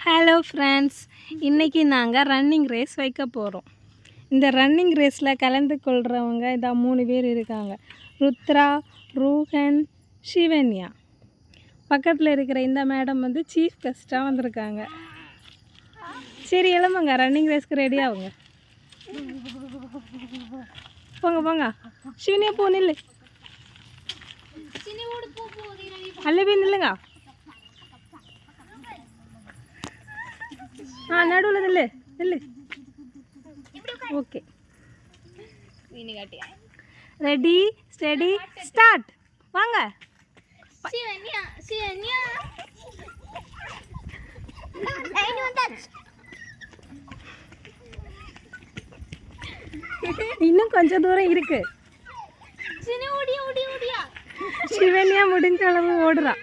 Hello friends, இன்றைக்கி நாங்கள் running race வைக்க போகிறோம். இந்த ரன்னிங் ரேஸில் கலந்து கொள்கிறவங்க இதான் 3 பேர் இருக்காங்க. ருத்ரா, ரூஹன், ஷிவன்யா. பக்கத்தில் இருக்கிற இந்த மேடம் வந்து சீஃப் கெஸ்ட்டாக வந்திருக்காங்க. சரி எழும்புங்க, ரன்னிங் ரேஸ்க்கு ரெடி ஆகுங்க. போங்க போங்க. ஷிவன்யா போ, நில்லு. அல்லவே நில்லுங்க. நடுவில் நில்லு நில்லு. Okay, ready steady start. வாங்க. இன்னும் கொஞ்சம் தூரம் இருக்கு. சிவன்யா முடிஞ்ச அளவு ஓடுறா.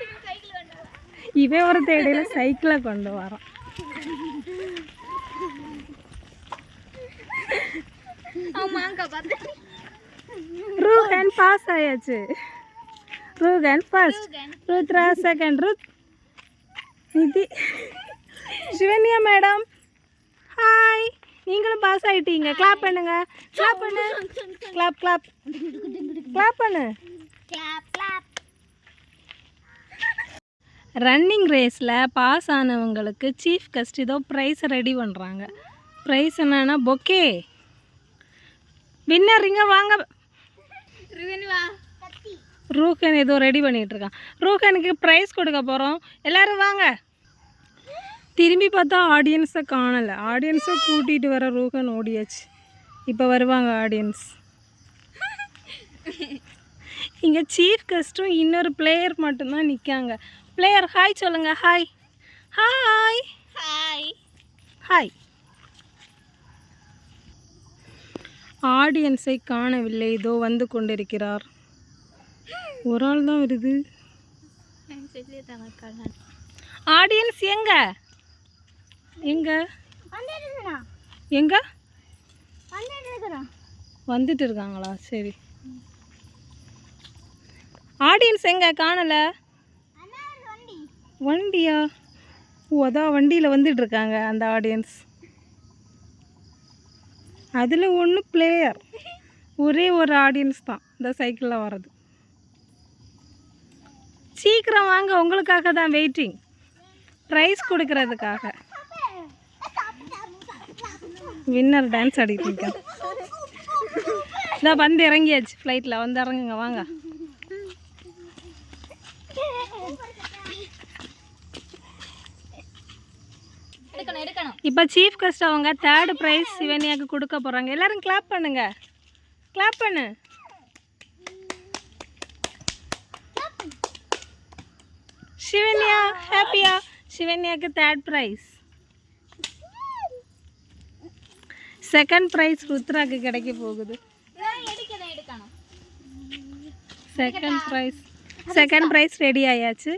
இவன் ஒரு தேடையில சைக்கிளை கொண்டு வரான். ரூஹன் பாஸ் ஆயாச்சு. ரூஹன் ஃபர்ஸ்ட், ருத்ரா செகண்ட், நிதி. சிவன்யா மேடம் ஹாய், நீங்களும் பாஸ் ஆயிட்டீங்க. கிளாப் பண்ணுங்க, கிளாப் பண்ணு, கிளாப் கிளாப் கிளாப் பண்ணு. ரன்னிங் ரேஸில் பாஸ் ஆனவங்களுக்கு சீஃப் கெஸ்ட் ஏதோ ப்ரைஸ் ரெடி பண்ணுறாங்க. ப்ரைஸ் என்னன்னா பொக்கே. வின்னர் இங்கே வாங்க. ரூஹன் ஏதோ ரெடி பண்ணிகிட்ருக்கான். ரூஹனுக்கு ப்ரைஸ் கொடுக்க போகிறோம். எல்லோரும் வாங்க. திரும்பி பார்த்தா ஆடியன்ஸை காணலை. ஆடியன்ஸை கூட்டிகிட்டு வர ரூஹன் ஓடியாச்சு. இப்போ வருவாங்க ஆடியன்ஸ். இங்கே சீஃப் கெஸ்ட்டும் இன்னொரு பிளேயர் மட்டும்தான் நிற்காங்க. பிளேயர் ஹாய் சொல்லுங்க. Hi hi hi hi. ஆடியன்ஸை காணவில்லை. இதோ வந்து கொண்டிருக்கிறார். ஒரு ஆள் தான் வருது. ஆடியன்ஸ் எங்க எங்க எங்க வந்துட்டு இருக்காங்களா? சரி, ஆடியன்ஸ் எங்க காணலை. வண்டியா? ஓ, அதான் வண்டியில் வந்துட்டு இருக்காங்க அந்த ஆடியன்ஸ். அதில் ஒன்று பிளேயர். ஒரே ஒரு ஆடியன்ஸ் தான் இந்த சைக்கிளில் வர்றது. சீக்கிரம் வாங்க, உங்களுக்காக தான் வெயிட்டிங். ப்ரைஸ் கொடுக்கறதுக்காக. வின்னர் டான்ஸ் ஆடிட்டு இருக்கேன். இதான் வந்து இறங்கியாச்சு. ஃப்ளைட்டில் வந்து இறங்குங்க, வாங்க. இப்போ சீஃப் கெஸ்ட் அவங்க 3rd ப்ரைஸ் சிவன்யாவுக்கு கொடுக்க போகிறாங்க. எல்லோரும் கிளாப் பண்ணுங்க, கிளாப் பண்ணு. சிவன்யா ஹாப்பியா? சிவன்யாவுக்கு 3rd ப்ரைஸ். 2nd ப்ரைஸ் ருத்ராக்கு கிடைக்க போகுது. செகண்ட் ப்ரைஸ் ரெடி ஆயாச்சு.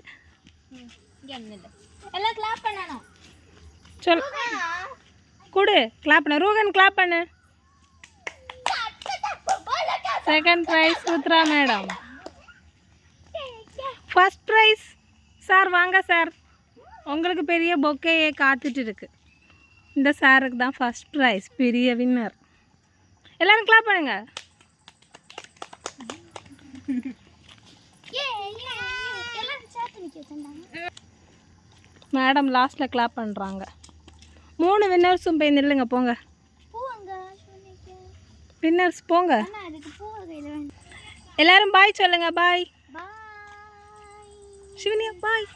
சொல் கொடு, கிளாப் பண்ணு. ரூஹன் கிளாப் பண்ணு. 2nd prize Rudra madam. 1st prize sir வாங்க சார். உங்களுக்கு பெரிய பொக்கையே காத்துட்டு இருக்கு. இந்த சாருக்கு தான் 1st ப்ரைஸ், பெரிய வின்னர். எல்லாரும் கிளாப் பண்ணுங்க. மேடம் லாஸ்ட்டில் கிளாப் பண்ணுறாங்க. 3 வின்னர்ஸும் போய் நில்லுங்க, போங்க. வின்னர்ஸ் போங்க. எல்லாரும் பாய் சொல்லுங்க. பாய் சிவனியா, பாய்.